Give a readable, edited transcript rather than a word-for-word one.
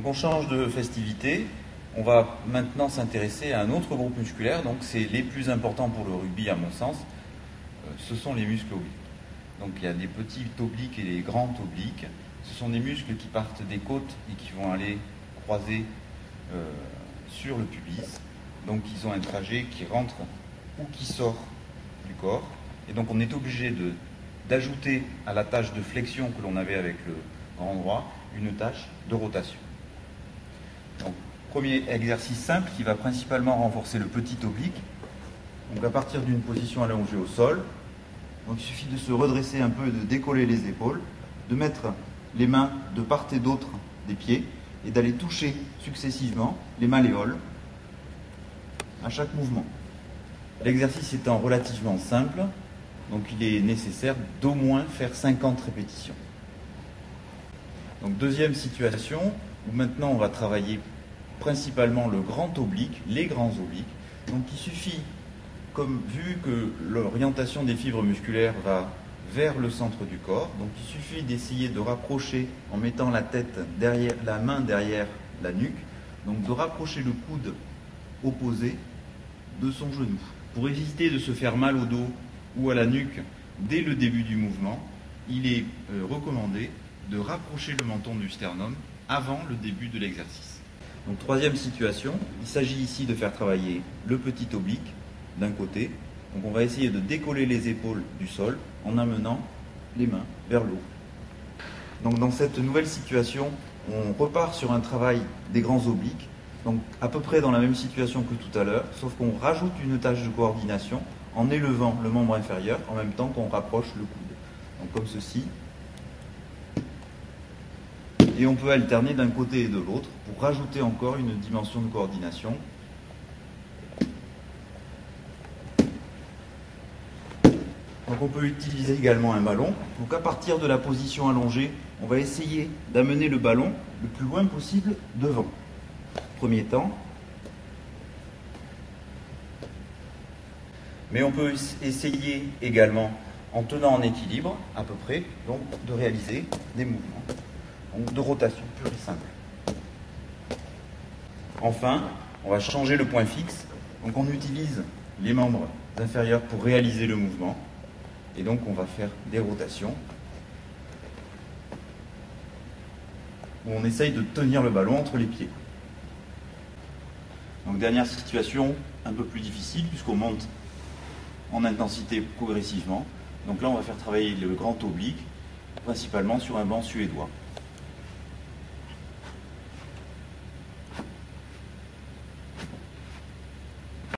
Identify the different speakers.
Speaker 1: Donc on change de festivité. On va maintenant s'intéresser à un autre groupe musculaire. Donc c'est les plus importants pour le rugby à mon sens. Ce sont les muscles obliques. Donc il y a des petits obliques et des grands obliques. Ce sont des muscles qui partent des côtes et qui vont aller croiser sur le pubis. Donc ils ont un trajet qui rentre ou qui sort du corps. Et donc on est obligé d'ajouter à la tâche de flexion que l'on avait avec le grand droit une tâche de rotation. Donc premier exercice simple qui va principalement renforcer le petit oblique. Donc à partir d'une position allongée au sol, donc il suffit de se redresser un peu et de décoller les épaules, de mettre les mains de part et d'autre des pieds et d'aller toucher successivement les malléoles à chaque mouvement. L'exercice étant relativement simple, donc il est nécessaire d'au moins faire 50 répétitions. Donc deuxième situation, où maintenant on va travailler principalement le grand oblique, les grands obliques. Donc il suffit, comme vu que l'orientation des fibres musculaires va vers le centre du corps, donc il suffit d'essayer de rapprocher en mettant la tête derrière, la main derrière la nuque, donc de rapprocher le coude opposé de son genou. Pour éviter de se faire mal au dos ou à la nuque dès le début du mouvement, il est recommandé de rapprocher le menton du sternum avant le début de l'exercice. Donc troisième situation, il s'agit ici de faire travailler le petit oblique d'un côté. Donc on va essayer de décoller les épaules du sol en amenant les mains vers le haut. Donc dans cette nouvelle situation, on repart sur un travail des grands obliques, donc à peu près dans la même situation que tout à l'heure, sauf qu'on rajoute une tâche de coordination en élevant le membre inférieur en même temps qu'on rapproche le coude. Donc comme ceci. Et on peut alterner d'un côté et de l'autre pour rajouter encore une dimension de coordination. Donc on peut utiliser également un ballon. Donc à partir de la position allongée, on va essayer d'amener le ballon le plus loin possible devant. Premier temps. Mais on peut essayer également, en tenant en équilibre à peu près, donc de réaliser des mouvements donc de rotation pure et simple. Enfin, on va changer le point fixe. Donc on utilise les membres inférieurs pour réaliser le mouvement. Et donc on va faire des rotations où on essaye de tenir le ballon entre les pieds. Donc dernière situation un peu plus difficile puisqu'on monte en intensité progressivement. Donc là on va faire travailler le grand oblique principalement sur un banc suédois.